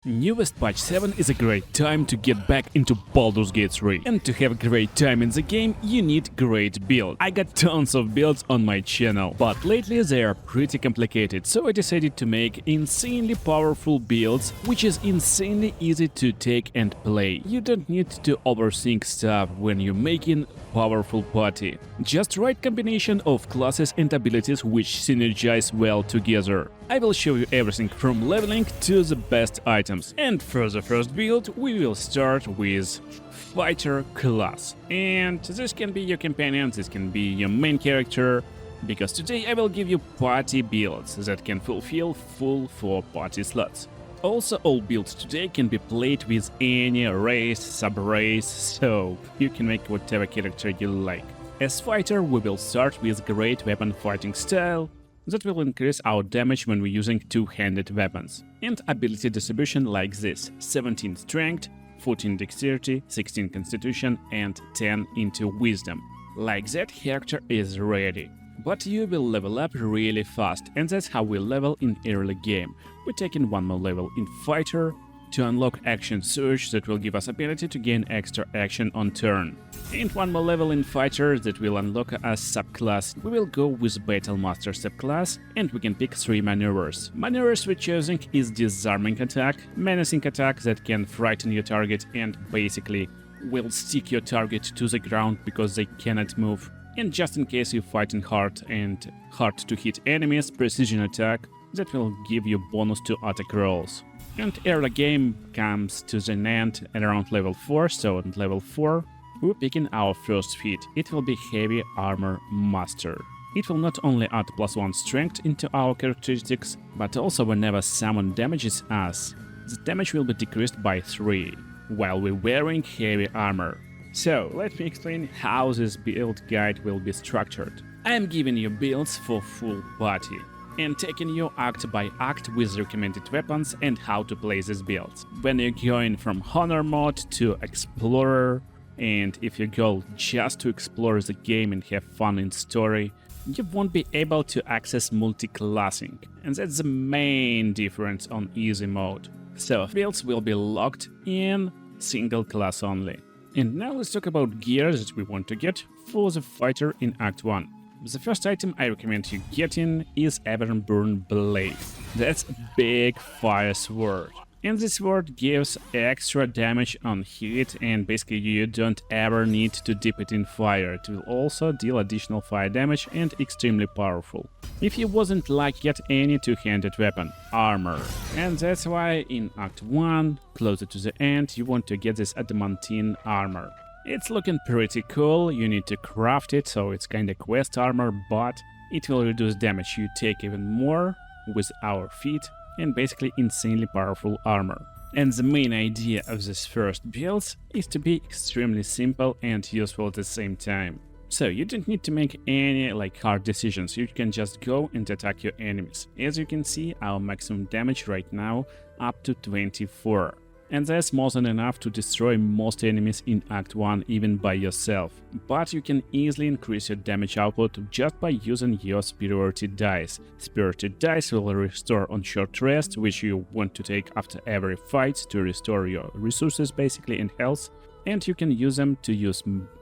Newest patch 7 is a great time to get back into Baldurs Gate 3. And to have a great time in the game, you need great build. I got tons of builds on my channel, but lately they are pretty complicated, so I decided to make insanely powerful builds, which is insanely easy to take and play. You don't need to overthink stuff when you're making powerful party. Just right combination of classes and abilities which synergize well together. I will show you everything from leveling to the best items. And for the first build, we will start with Fighter class. And this can be your companion, this can be your main character, because today I will give you party builds that can fulfill full 4 party slots. Also, all builds today can be played with any race, sub-race, so you can make whatever character you like. As fighter, we will start with great weapon fighting style that will increase our damage when we're using two-handed weapons. And ability distribution like this: 17 strength, 14 dexterity, 16 constitution and 10 into wisdom. Like that, character is ready. But you will level up really fast, and that's how we level in early game. We're taking one more level in fighter to unlock action surge that will give us ability to gain extra action on turn. And one more level in fighter that will unlock a subclass. We will go with battle master subclass, and we can pick 3 maneuvers. Maneuvers we're choosing is disarming attack, menacing attack that can frighten your target and basically will stick your target to the ground because they cannot move. And just in case you're fighting hard and hard to hit enemies, precision attack that will give you bonus to attack rolls. And early game comes to the end at around level 4, so at level 4 we're picking our first feat. It will be Heavy Armor Master. It will not only add +1 strength into our characteristics, but also whenever someone damages us, the damage will be decreased by 3 while we're wearing heavy armor. So, let me explain how this build guide will be structured. I am giving you builds for full party and taking you act by act with recommended weapons and how to play these builds. When you're going from Honor mode to Explorer, and if you go just to explore the game and have fun in story, you won't be able to access multi-classing, and that's the main difference on easy mode. So, builds will be locked in single class only. And now let's talk about gear that we want to get for the fighter in Act 1. The first item I recommend you getting is Everburn Blade. That's a big fire sword. And this sword gives extra damage on hit, and basically you don't ever need to dip it in fire. It will also deal additional fire damage and extremely powerful. If you wasn't like yet any two-handed weapon, armor. And that's why in Act 1, closer to the end, you want to get this adamantine armor. It's looking pretty cool, you need to craft it, so it's kinda quest armor, but it will reduce damage you take even more with our feet, and basically insanely powerful armor. And the main idea of this first build is to be extremely simple and useful at the same time. So you don't need to make any hard decisions, you can just go and attack your enemies. As you can see, our maximum damage right now up to 24. And that's more than enough to destroy most enemies in Act 1 even by yourself. But you can easily increase your damage output just by using your superiority dice. Superiority dice will restore on short rest, which you want to take after every fight to restore your resources basically and health. And you can use them to use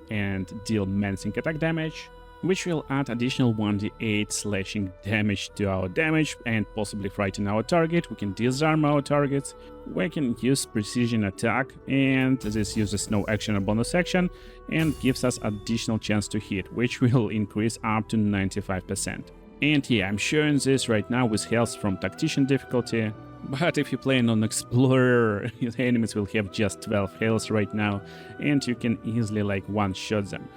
and deal menacing attack damage, which will add additional 1d8 slashing damage to our damage and possibly frighten our target. We can disarm our targets, we can use precision attack, and this uses no action or bonus action and gives us additional chance to hit, which will increase up to 95%. And yeah, I'm showing this right now with health from Tactician difficulty, but if you're playing on Explorer, your enemies will have just 12 health right now, and you can easily one-shot them.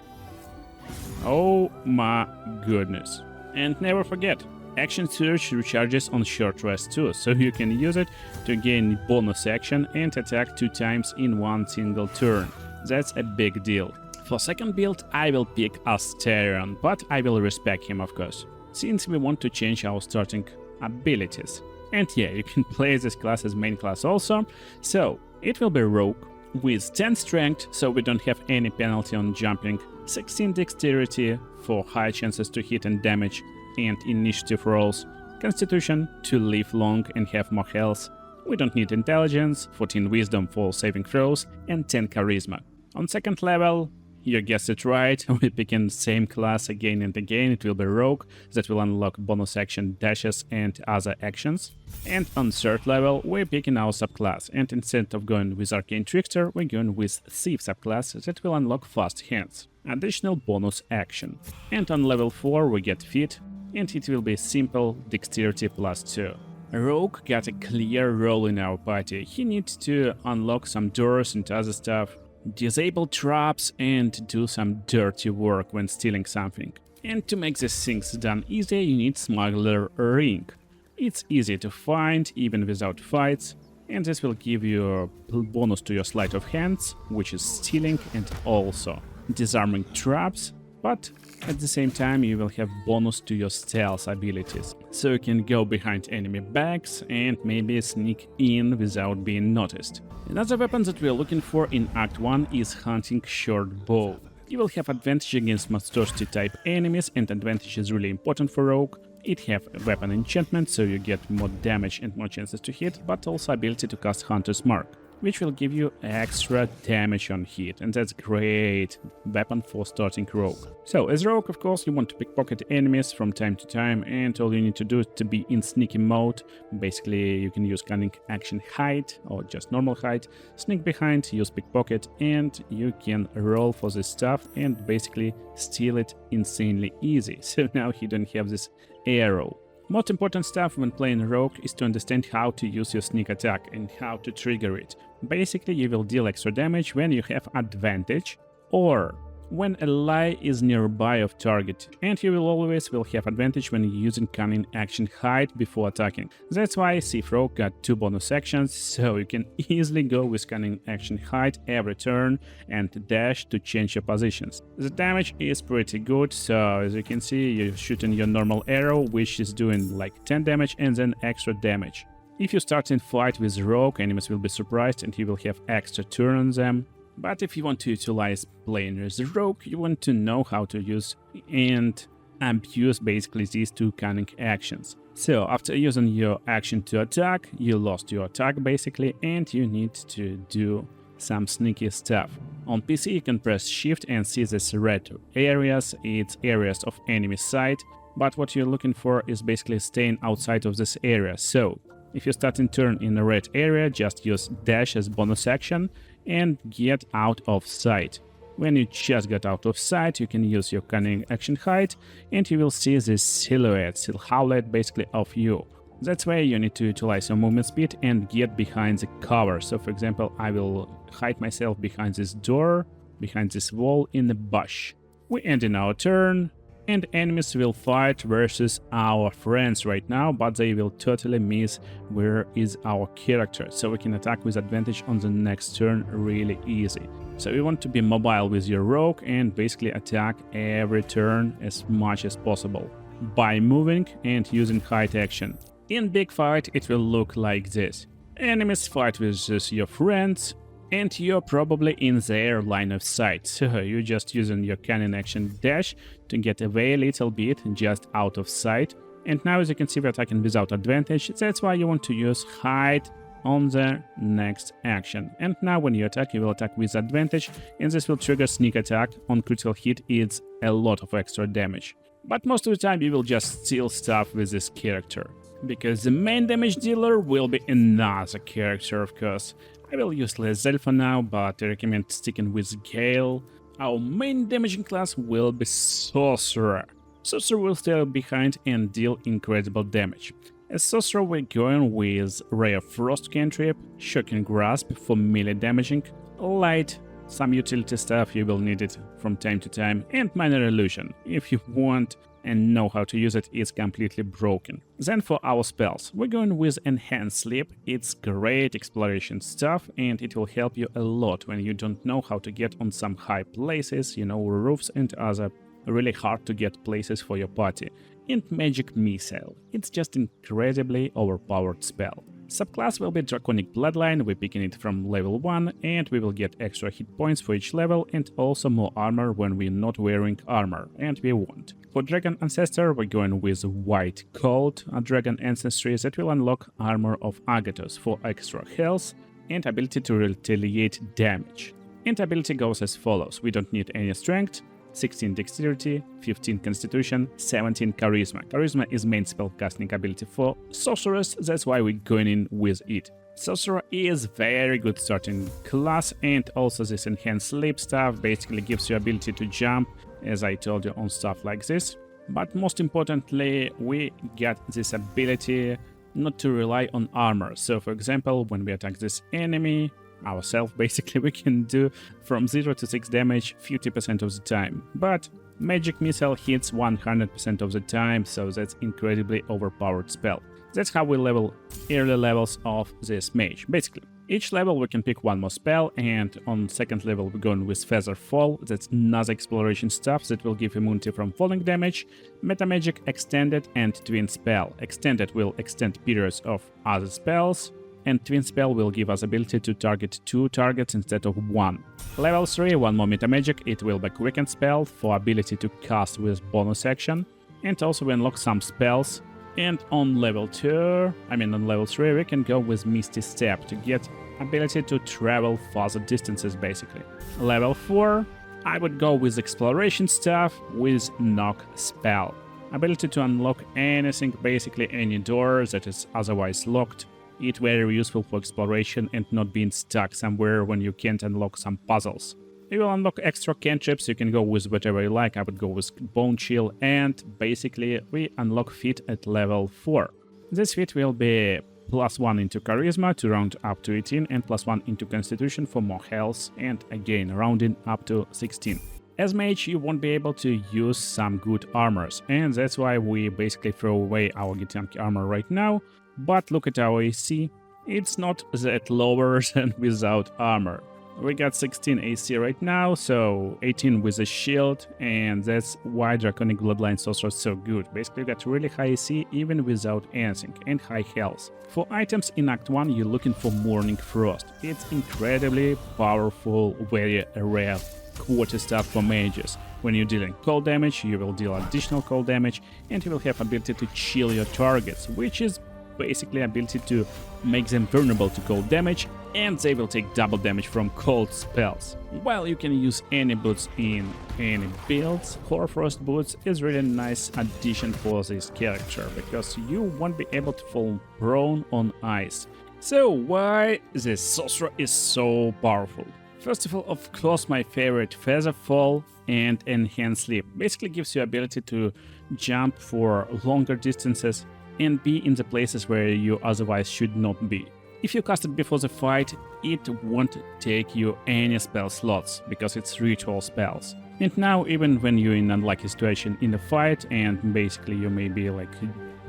Oh my goodness. And never forget, Action Surge recharges on short rest too, so you can use it to gain bonus action and attack 2 times in one single turn. That's a big deal. For second build, I will pick Astarion, but I will respect him of course, since we want to change our starting abilities. And yeah, you can play this class as main class also, so it will be Rogue with 10 strength, so we don't have any penalty on jumping, 16 dexterity for high chances to hit and damage and initiative rolls, constitution to live long and have more health, We don't need intelligence, 14 wisdom for saving throws, and 10 charisma. On second level, you guessed it right, we pick in the same class again and again. It will be Rogue, that will unlock bonus action dashes and other actions. And on third level, we're picking our subclass, and instead of going with Arcane Trickster, we're going with Thief subclass that will unlock fast hands, additional bonus action. And on level 4 we get Feet, and it will be simple Dexterity +2. Rogue got a clear role in our party. He needs to unlock some doors and other stuff, disable traps, and do some dirty work when stealing something. And to make these things done easier, you need Smuggler Ring. It's easy to find even without fights, and this will give you a bonus to your sleight of hands, which is stealing, and also disarming traps, but at the same time you will have bonus to your stealth abilities, so you can go behind enemy backs and maybe sneak in without being noticed. Another weapon that we are looking for in Act 1 is Hunting Short Bow. You will have advantage against monstrosity type enemies, and advantage is really important for Rogue. It have weapon enchantment, so you get more damage and more chances to hit, but also ability to cast Hunter's Mark, which will give you extra damage on hit, and that's great weapon for starting Rogue. So as Rogue, of course, you want to pickpocket enemies from time to time, and all you need to do is to be in sneaky mode. Basically, you can use Cunning Action Hide or just normal hide, sneak behind, use pickpocket, and you can roll for this stuff and basically steal it insanely easy. So now you don't have this arrow. Most important stuff when playing Rogue is to understand how to use your sneak attack and how to trigger it. Basically, you will deal extra damage when you have advantage or when a ally is nearby of target, and you will always have advantage when using Cunning Action Hide before attacking. That's why Thief Rogue got 2 bonus actions, so you can easily go with Cunning Action Hide every turn and dash to change your positions. The damage is pretty good, so as you can see, you're shooting your normal arrow, which is doing like 10 damage and then extra damage. If you start in fight with Rogue, enemies will be surprised and you will have extra turn on them. But if you want to utilize playing as Rogue, you want to know how to use and abuse basically these 2 cunning actions. So after using your action to attack, you lost your attack basically, and you need to do some sneaky stuff. On PC you can press Shift and see this red areas, it's areas of enemy sight, but what you're looking for is basically staying outside of this area. So if you start in turn in the red area, just use dash as bonus action and get out of sight. When you just got out of sight, you can use your Cunning Action Hide and you will see this silhouette basically of you. That's why you need to utilize your movement speed and get behind the cover. So for example, I will hide myself behind this door, behind this wall in the bush. We end in our turn, and enemies will fight versus our friends right now, but they will totally miss where is our character, so we can attack with advantage on the next turn really easy. So you want to be mobile with your Rogue and basically attack every turn as much as possible by moving and using hide action. In big fight it will look like this. Enemies fight with your friends, and you're probably in their line of sight, so you're just using your Cunning Action dash to get away a little bit just out of sight. And now as you can see, we're attacking without advantage, that's why you want to use hide on the next action. And now when you will attack with advantage, and this will trigger sneak attack. On critical hit it's a lot of extra damage. But most of the time you will just steal stuff with this character, because the main damage dealer will be another character, of course. I will use Lae'zel for now, but I recommend sticking with Gale. Our main damaging class will be Sorcerer. Sorcerer will stay behind and deal incredible damage. As Sorcerer we're going with Ray of Frost cantrip, Shocking Grasp for melee damaging, Light, some utility stuff, you will need it from time to time, and Minor Illusion. If you want and know how to use it, it's completely broken. Then for our spells, we're going with Enhanced Sleep. It's great exploration stuff and it will help you a lot when you don't know how to get on some high places, you know, roofs and other really hard to get places for your party. And Magic Missile, it's just incredibly overpowered spell. Subclass will be Draconic Bloodline, we're picking it from level 1, and we will get extra hit points for each level and also more armor when we're not wearing armor, and we won't. For Dragon Ancestor, we're going with White Cold, a Dragon Ancestry that will unlock Armor of Agathos for extra health and ability to retaliate damage. And ability goes as follows: we don't need any strength, 16 dexterity, 15 constitution, 17 charisma. Charisma is main spellcasting ability for sorcerers, that's why we're going in with it. Sorcerer is very good starting class, and also this enhanced sleep stuff basically gives you ability to jump, as I told you, on stuff like this. But most importantly, we get this ability not to rely on armor. So for example, when we attack this enemy, ourselves, basically, we can do from 0 to 6 damage 50% of the time. But Magic Missile hits 100% of the time, so that's incredibly overpowered spell. That's how we level early levels of this mage. Basically, each level we can pick one more spell, and on second level we're going with Feather Fall. That's another exploration stuff that will give immunity from falling damage, Meta Magic Extended, and Twin Spell. Extended will extend periods of other spells, and Twin Spell will give us ability to target 2 targets instead of 1. Level 3, one more Meta Magic, it will be Quicken Spell for ability to cast with bonus action, and also we unlock some spells. And on level 3, we can go with Misty Step to get ability to travel farther distances, basically. Level 4, I would go with Exploration stuff with Knock Spell. Ability to unlock anything, basically any door that is otherwise locked. It's very useful for exploration and not being stuck somewhere when you can't unlock some puzzles. You will unlock extra cantrips, you can go with whatever you like. I would go with Bone Chill, and basically we unlock Feat at level 4. This feat will be +1 into Charisma to round up to 18 and +1 into Constitution for more health, and again rounding up to 16. As mage, you won't be able to use some good armors, and that's why we basically throw away our Githyanki armor right now. But look at our AC, it's not that lower than without armor. We got 16 AC right now, so 18 with a shield, and that's why Draconic Bloodline Sorcerer is so good. Basically, you got really high AC even without anything, and high health. For items in Act 1, you're looking for Morning Frost. It's incredibly powerful, very rare quality stuff for mages. When you're dealing cold damage, you will deal additional cold damage, and you will have ability to chill your targets, which is basically ability to make them vulnerable to cold damage, and they will take double damage from cold spells. While you can use any boots in any builds, Hoarfrost boots is really nice addition for this character, because you won't be able to fall prone on ice. So why this sorcerer is so powerful? First of all, of course, my favorite, Feather Fall and Enhanced Sleep. Basically gives you ability to jump for longer distances and be in the places where you otherwise should not be. If you cast it before the fight, it won't take you any spell slots, because it's ritual spells. And now, even when you're in an unlucky situation in a fight, and basically you may be like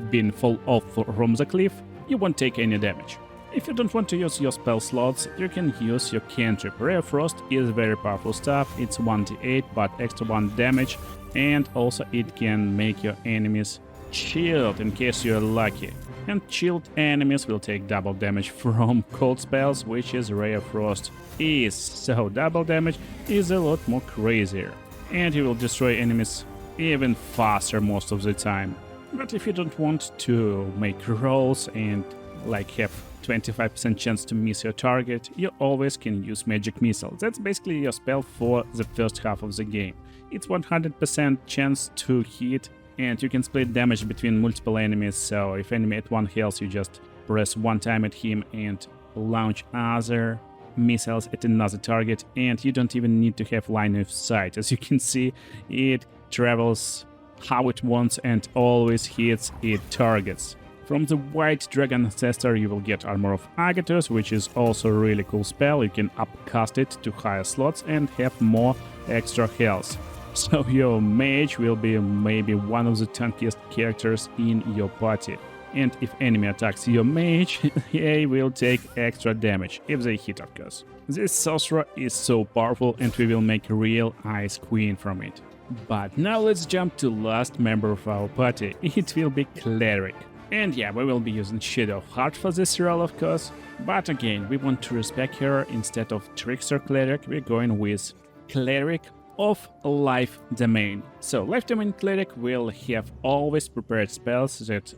being fall off from the cliff, you won't take any damage. If you don't want to use your spell slots, you can use your cantrip. Rare Frost is very powerful stuff, it's 1d8 but extra 1 damage, and also it can make your enemies chilled in case you're lucky. And chilled enemies will take double damage from cold spells, which is Rare Frost is. So double damage is a lot more crazier. And you will destroy enemies even faster most of the time. But if you don't want to make rolls and like have 25% chance to miss your target, you always can use Magic Missile. That's basically your spell for the first half of the game. It's 100% chance to hit, and you can split damage between multiple enemies, so if enemy at 1 health, you just press 1 time at him and launch other missiles at another target, and you don't even need to have line of sight. As you can see, it travels how it wants and always hits its targets. From the White Dragon Ancestor you will get Armor of Agathos, which is also a really cool spell. You can upcast it to higher slots and have more extra health. So your mage will be maybe one of the tankiest characters in your party. And if enemy attacks your mage, he will take extra damage, if they hit of course. This sorcerer is so powerful, and we will make a real Ice Queen from it. But now let's jump to last member of our party. It will be Cleric. And yeah, we will be using Shadow of Heart for this role, of course. But again, we want to respec her. Instead of Trickster Cleric, we're going with Cleric of Life Domain. So Life Domain Cleric will have always prepared spells that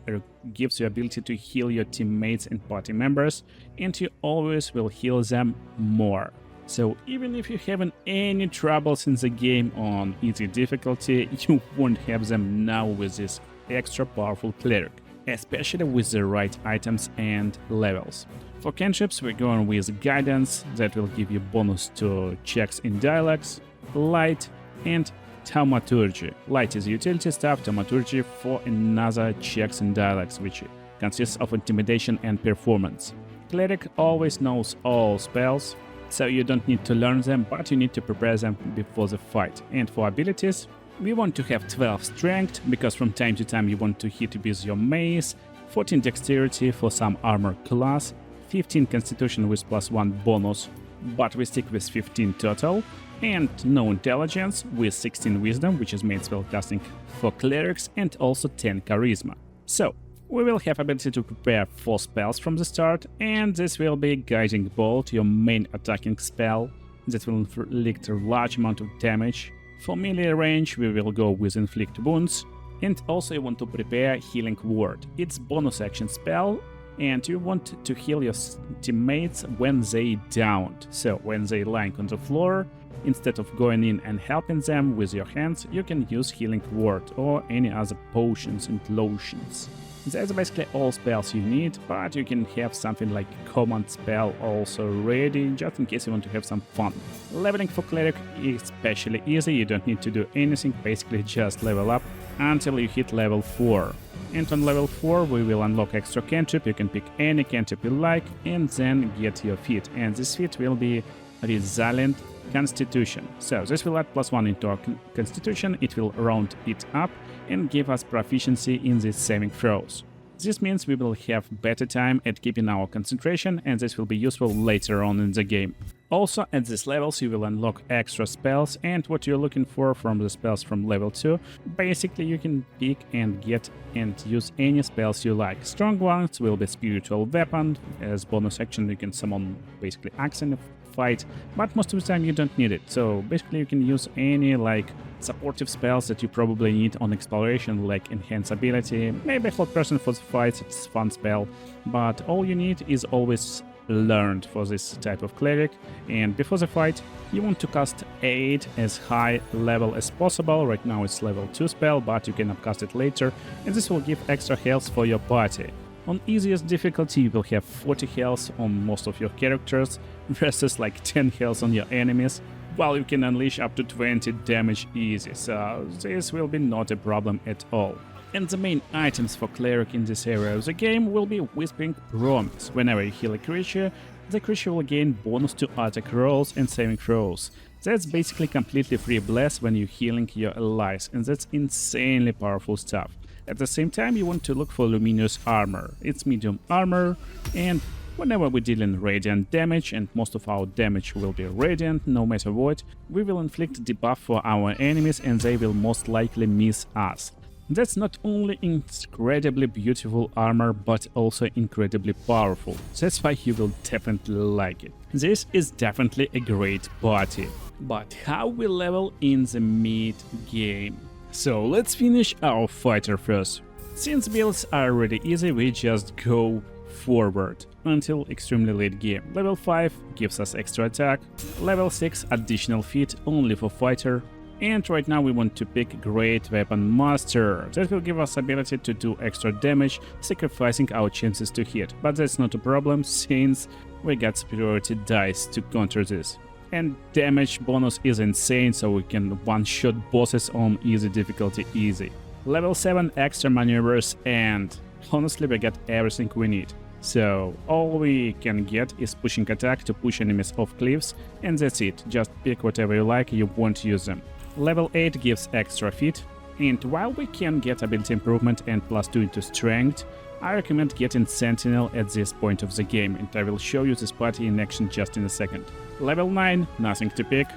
gives you ability to heal your teammates and party members, and you always will heal them more. So even if you're having any troubles in the game on easy difficulty, you won't have them now with this extra powerful cleric, especially with the right items and levels. For cantrips, we're going with Guidance, that will give you bonus to checks in dialogues, Light, and Thaumaturgy. Light is utility stuff, Thaumaturgy for another checks in dialogues, which consists of intimidation and performance. Cleric always knows all spells, so you don't need to learn them, but you need to prepare them before the fight. And for abilities, we want to have 12 strength, because from time to time you want to hit with your mace, 14 dexterity for some armor class, 15 constitution with +1 bonus, but we stick with 15 total, and no intelligence with 16 wisdom, which is main spellcasting for clerics, and also 10 charisma. So we will have ability to prepare 4 spells from the start, and this will be Guiding Bolt, your main attacking spell that will inflict a large amount of damage. For melee range, we will go with Inflict Wounds, and also you want to prepare Healing Word. It's bonus action spell, and you want to heal your teammates when they downed. So when they lying on the floor, instead of going in and helping them with your hands, you can use Healing Word or any other potions and lotions. That's basically all spells you need, but you can have something like command spell also ready, just in case you want to have some fun. Leveling for Cleric is especially easy, you don't need to do anything, basically just level up until you hit level 4. And on level 4 we will unlock extra cantrip, you can pick any cantrip you like and then get your feat. And this feat will be Resilient Constitution. So this will add +1 into our constitution, it will round it up and give us proficiency in the saving throws. This means we will have better time at keeping our concentration, and this will be useful later on in the game. Also, at these levels you will unlock extra spells, and what you're looking for from the spells from level 2, basically you can pick and get and use any spells you like. Strong ones will be Spiritual Weapon, as bonus action you can summon basically axe in a fight, but most of the time you don't need it, so basically you can use any like supportive spells that you probably need on exploration, like Enhance Ability, maybe Hold Person for the fights, it's a fun spell, but all you need is always learned for this type of cleric. And before the fight you want to cast Aid as high level as possible. Right now it's level 2 spell, but you can upcast it later, and this will give extra health for your party. On easiest difficulty you will have 40 health on most of your characters versus like 10 health on your enemies, while you can unleash up to 20 damage easy, so this will be not a problem at all. And the main items for Cleric in this area of the game will be Whispering Promise. Whenever you heal a creature, the creature will gain bonus to attack rolls and saving throws. That's basically completely free bless when you're healing your allies, and that's insanely powerful stuff. At the same time, you want to look for Luminous Armor. It's medium armor, and whenever we deal in radiant damage, and most of our damage will be radiant no matter what, we will inflict debuff for our enemies and they will most likely miss us. That's not only incredibly beautiful armor, but also incredibly powerful. That's why you will definitely like it. This is definitely a great party. But how we level in the mid-game? So let's finish our fighter first. Since builds are already easy, we just go forward until extremely late game. Level 5 gives us extra attack, level 6 additional feat only for fighter, and right now we want to pick Great Weapon Master. That will give us ability to do extra damage, sacrificing our chances to hit, but that's not a problem since we got superiority dice to counter this. And damage bonus is insane, so we can one-shot bosses on easy difficulty easy. Level 7 extra maneuvers, and honestly we get everything we need. So all we can get is pushing attack to push enemies off cliffs, and that's it, just pick whatever you like, you won't use them. Level 8 gives extra feat, and while we can get ability improvement and +2 into strength, I recommend getting Sentinel at this point of the game, and I will show you this party in action just in a second. Level 9, nothing to pick.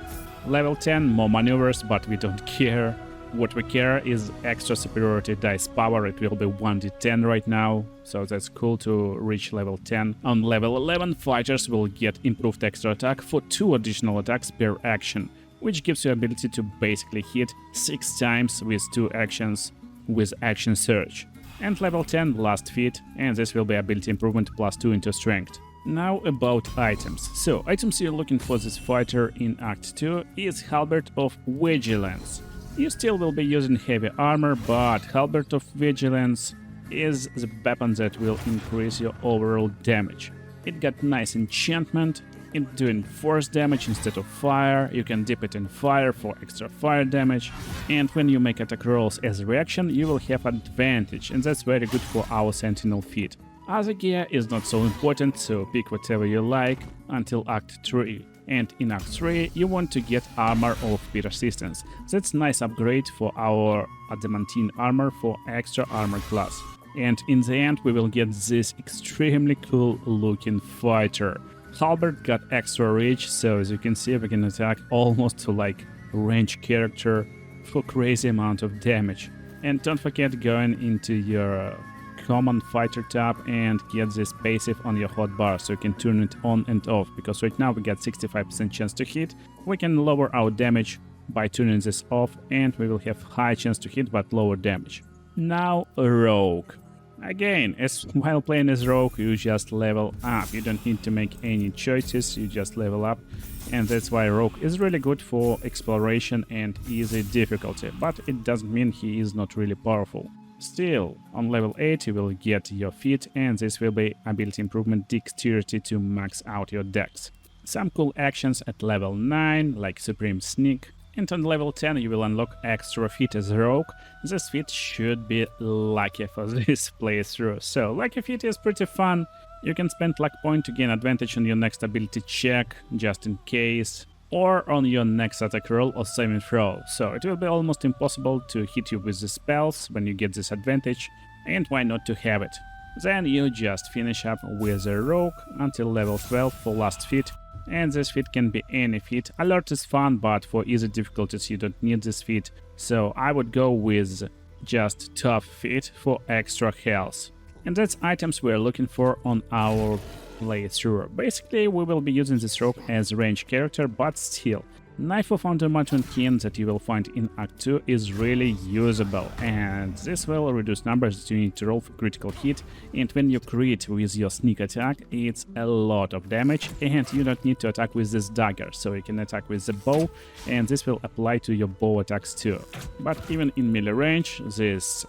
Level 10, more maneuvers, but we don't care. What we care is extra superiority dice power. It will be 1d10 right now, so that's cool to reach level 10. On level 11, fighters will get improved extra attack for 2 additional attacks per action, which gives you ability to basically hit 6 times with 2 actions with action surge. And level 10, last feat, and this will be ability improvement plus 2 into strength. Now about items. So, items you're looking for this fighter in Act 2 is Halberd of Vigilance. You still will be using heavy armor, but Halberd of Vigilance is the weapon that will increase your overall damage. It got nice enchantment, it's doing force damage instead of fire, you can dip it in fire for extra fire damage, and when you make attack rolls as a reaction, you will have advantage, and that's very good for our Sentinel feat. Other gear is not so important, so pick whatever you like until Act 3. And in Act 3, you want to get Armor of Persistence. That's a nice upgrade for our Adamantine armor for extra armor class. And in the end, we will get this extremely cool looking fighter. Halberd got extra reach, so as you can see, we can attack almost to like range character for crazy amount of damage. And don't forget going into your common fighter tab and get this passive on your hotbar so you can turn it on and off, because right now we get 65% chance to hit. We can lower our damage by turning this off, and we will have high chance to hit but lower damage. Now Rogue. Again, as while playing as Rogue, you just level up. You don't need to make any choices, you just level up, and that's why Rogue is really good for exploration and easy difficulty, but it doesn't mean he is not really powerful. Still, on level 8 you will get your feat, and this will be ability improvement Dexterity to max out your dex. Some cool actions at level 9, like Supreme Sneak, and on level 10 you will unlock extra feat as Rogue. This feat should be lucky for this playthrough. So, lucky feat is pretty fun. You can spend luck point to gain advantage on your next ability check, just in case, or on your next attack roll or saving throw, so it will be almost impossible to hit you with the spells when you get this advantage, and why not to have it. Then you just finish up with a Rogue until level 12 for last feat, and this feat can be any feat. Alert is fun, but for easy difficulties you don't need this feat, so I would go with just tough feat for extra health. And that's items we're looking for on our playthrough. Basically, we will be using this Rogue as a range character, but still, Knife of Undermountain King that you will find in Act 2 is really usable, and this will reduce numbers that you need to roll for critical hit, and when you crit with your sneak attack, it's a lot of damage, and you don't need to attack with this dagger, so you can attack with the bow, and this will apply to your bow attacks too. But even in melee range, this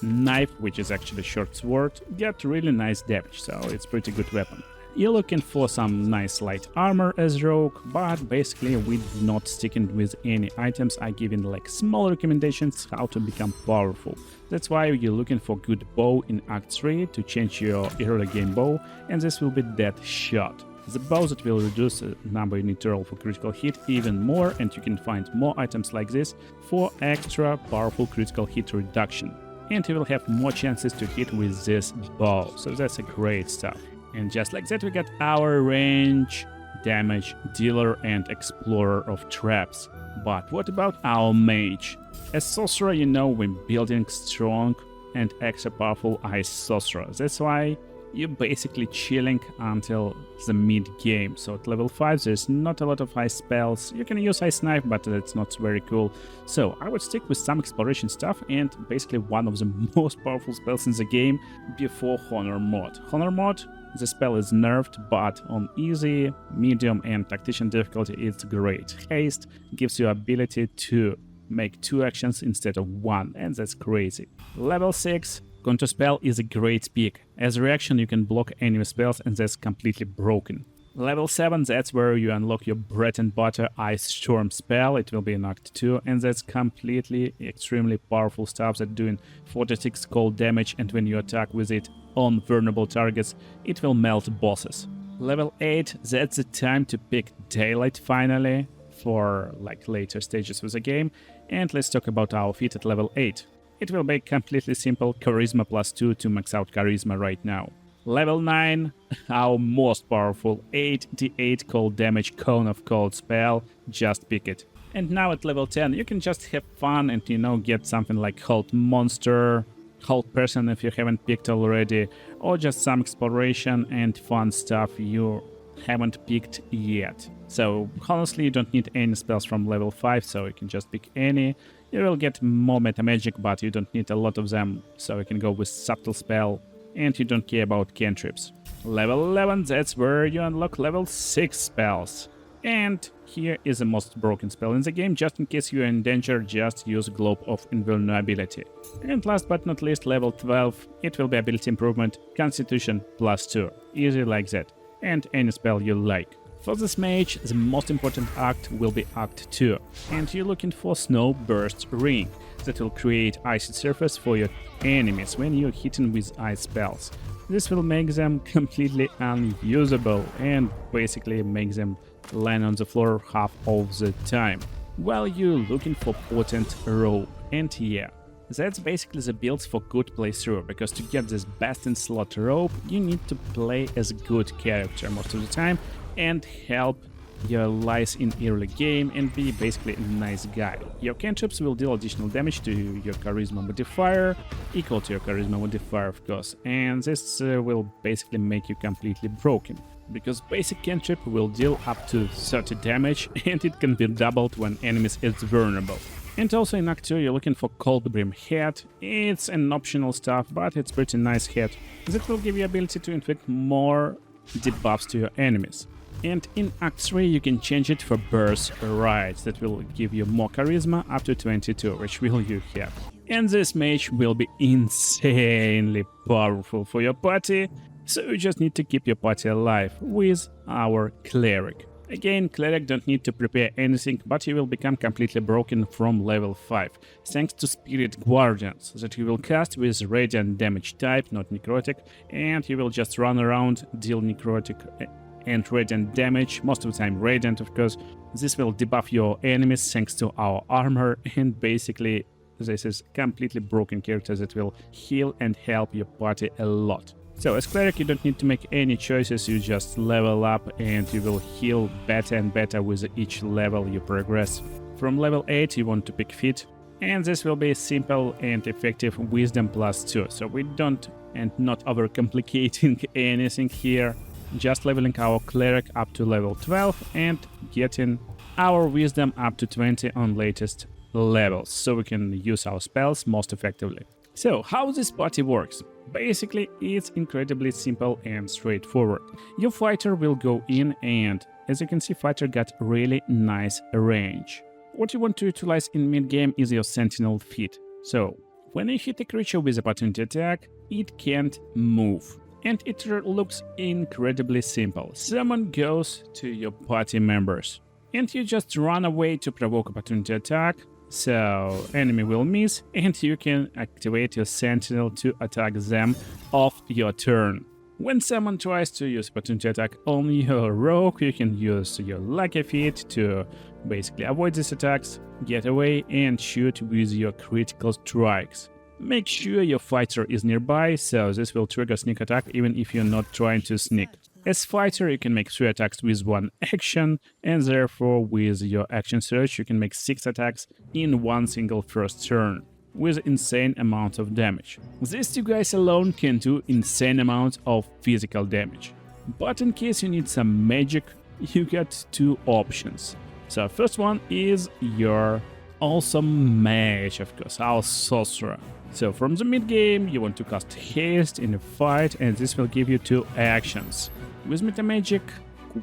knife, which is actually short sword, get really nice damage, so it's pretty good weapon. You're looking for some nice light armor as Rogue, but basically we're not sticking with any items. I give in like small recommendations how to become powerful. That's why you're looking for good bow in Act 3 to change your early game bow, and this will be Death Shot. The bow that will reduce the number you need to roll for critical hit even more, and you can find more items like this for extra powerful critical hit reduction. And you will have more chances to hit with this bow, so that's a great stuff. And just like that we got our range, damage, dealer and explorer of traps. But what about our mage? As sorcerer, you know we're building strong and extra powerful ice sorcerer. That's why you're basically chilling until the mid-game. So at level 5 there's not a lot of ice spells. You can use ice knife, but that's not very cool. So I would stick with some exploration stuff and basically one of the most powerful spells in the game before Honor Mod. Honor Mod, the spell is nerfed, but on easy, medium and tactician difficulty it's great. Haste gives you ability to make 2 actions instead of 1, and that's crazy. Level 6, Counterspell is a great pick. As a reaction you can block enemy spells, and that's completely broken. Level 7, that's where you unlock your bread and butter Ice Storm spell. It will be in Act 2, and that's completely extremely powerful stuff that's doing 46 cold damage, and when you attack with it on vulnerable targets, it will melt bosses. Level 8, that's the time to pick Daylight finally for like later stages of the game, and let's talk about our feat at level 8. It will be completely simple, Charisma plus 2 to max out Charisma right now. Level 9, our most powerful 8d8 cold damage Cone of Cold spell, just pick it. And now at level 10 you can just have fun and, you know, get something like Hold Monster, Hold Person if you haven't picked already, or just some exploration and fun stuff you haven't picked yet. So honestly, you don't need any spells from level 5, so you can just pick any. You will get more meta magic, but you don't need a lot of them, so you can go with subtle spell, and you don't care about cantrips. Level 11, that's where you unlock level 6 spells. And here is the most broken spell in the game. Just in case you're in danger, just use Globe of Invulnerability. And last but not least, level 12, it will be ability improvement, Constitution +2. Easy like that. And any spell you like. For this mage, the most important act will be Act 2. And you're looking for Snow Burst Ring. That will create icy surface for your enemies when you're hitting with ice spells. This will make them completely unusable and basically make them land on the floor half of the time, while you're looking for potent rope. And yeah, that's basically the builds for good playthrough, because to get this best in slot rope, you need to play as a good character most of the time and help your allies in early game and be basically a nice guy. Your cantrips will deal additional damage to your charisma modifier, equal to your charisma modifier of course, and this will basically make you completely broken, because basic cantrip will deal up to 30 damage and it can be doubled when enemies is vulnerable. And also in Act 2 you're looking for Cold Brim Hat. It's an optional stuff, but it's pretty nice hat that will give you ability to inflict more debuffs to your enemies. And in Act 3 you can change it for Burst Right, that will give you more charisma up to 22, which will you have. And this mage will be insanely powerful for your party, so you just need to keep your party alive with our Cleric. Again, Cleric don't need to prepare anything, but he will become completely broken from level 5, thanks to Spirit Guardians, that he will cast with Radiant damage type, not Necrotic, and he will just run around, deal Necrotic and Radiant damage, most of the time Radiant of course. This will debuff your enemies thanks to our armor, and basically this is completely broken character that will heal and help your party a lot. So as Cleric you don't need to make any choices, you just level up and you will heal better and better with each level you progress. From level 8 you want to pick Fit, and this will be simple and effective Wisdom +2, so we don't and not overcomplicating anything here. Just leveling our Cleric up to level 12 and getting our Wisdom up to 20 on latest levels, so we can use our spells most effectively. So how this party works? Basically it's incredibly simple and straightforward. Your fighter will go in, and as you can see, fighter got really nice range. What you want to utilize in mid-game is your Sentinel Feat. So when you hit a creature with opportunity attack, it can't move. And it looks incredibly simple. Someone goes to your party members, and you just run away to provoke opportunity attack, so enemy will miss, and you can activate your Sentinel to attack them off your turn. When someone tries to use opportunity attack on your rogue, you can use your Lucky Feat to basically avoid these attacks, get away, and shoot with your critical strikes. Make sure your fighter is nearby, so this will trigger sneak attack even if you're not trying to sneak. As fighter you can make 3 attacks with 1 action, and therefore with your action surge you can make 6 attacks in one single first turn, with insane amount of damage. These 2 guys alone can do insane amounts of physical damage. But in case you need some magic, you got 2 options. So first one is your awesome mage, of course, our sorcerer. So from the mid game you want to cast haste in a fight, and this will give you 2 actions. With meta magic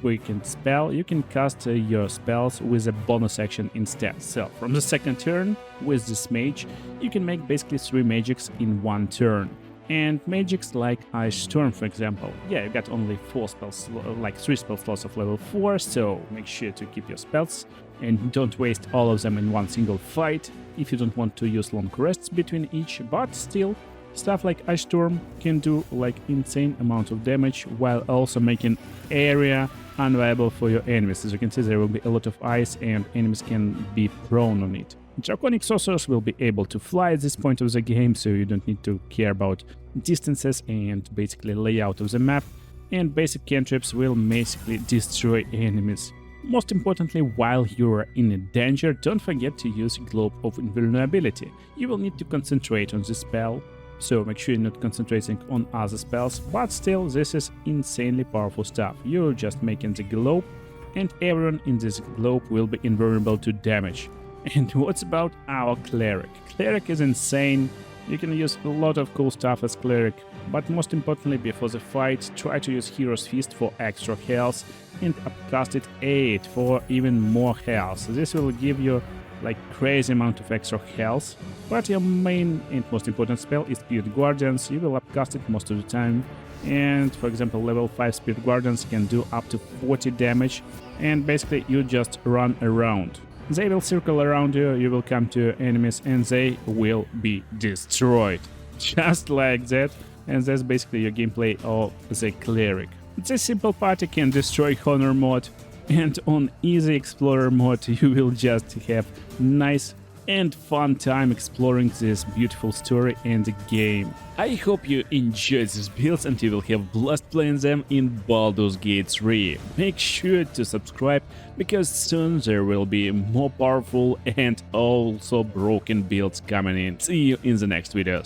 quicken spell you can cast your spells with a bonus action instead. So from the second turn with this mage you can make basically 3 magics in one turn. And magics like Ice Storm, for example, yeah, you got only 4 spells, like 3 spell slots of level 4, so make sure to keep your spells and don't waste all of them in one single fight if you don't want to use long rests between each, but still, stuff like Ice Storm can do like insane amount of damage while also making area unviable for your enemies. As you can see, there will be a lot of ice and enemies can be prone on it. Draconic sorcerers will be able to fly at this point of the game, so you don't need to care about distances and basically layout of the map, and basic cantrips will basically destroy enemies. Most importantly, while you're in danger, don't forget to use Globe of Invulnerability. You will need to concentrate on this spell, so make sure you're not concentrating on other spells, but still, this is insanely powerful stuff. You're just making the globe, and everyone in this globe will be invulnerable to damage. And what's about our Cleric? Cleric is insane. You can use a lot of cool stuff as Cleric, but most importantly, before the fight, try to use Hero's Feast for extra health and upcast it 8 for even more health. This will give you like crazy amount of extra health, but your main and most important spell is Spirit Guardians. You will upcast it most of the time, and for example, level 5 Spirit Guardians can do up to 40 damage, and basically you just run around. They will circle around you, you will come to enemies, and they will be destroyed. Just like that, and that's basically your gameplay of the Cleric. This simple party can destroy Honor mod, and on Easy Explorer mod you will just have nice and fun time exploring this beautiful story and the game. I hope you enjoyed these builds and you will have blast playing them in Baldur's Gate 3. Make sure to subscribe, because soon there will be more powerful and also broken builds coming in. See you in the next videos.